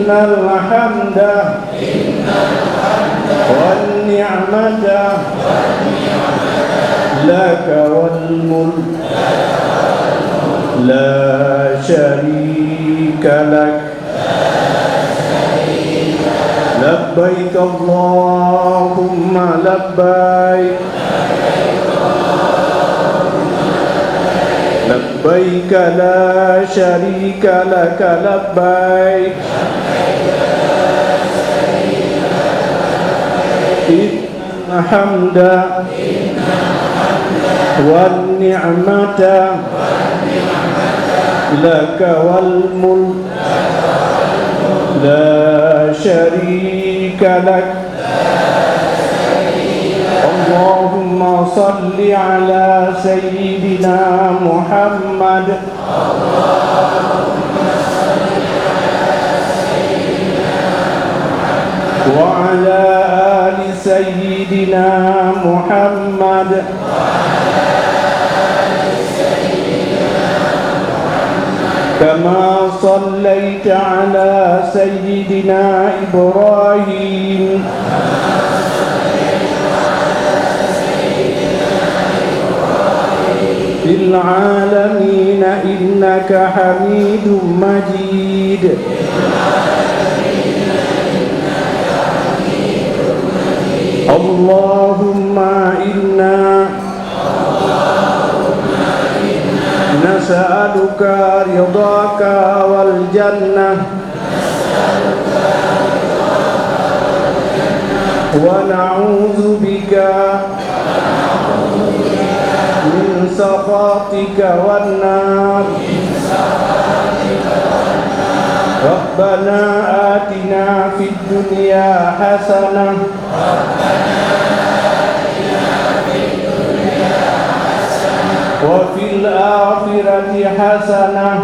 الحمد والنعمة لك والملك لا شريك لك لبيك اللهم لبيك لبيك لا شريك لك لبيك إن الحمد والنعمة لك والملك لا شريك لك اللهم صل على سيدنا محمد وعلى آل سيدنا محمد كما صليت على سيدنا إبراهيم في العالمين إنك حميد مجيد اللهم إنا نسألك رضاك والجنة ونعوذ بك من سخطك والنار ربنا آتنا في الدنيا حسنة وفي الآخرة حسنة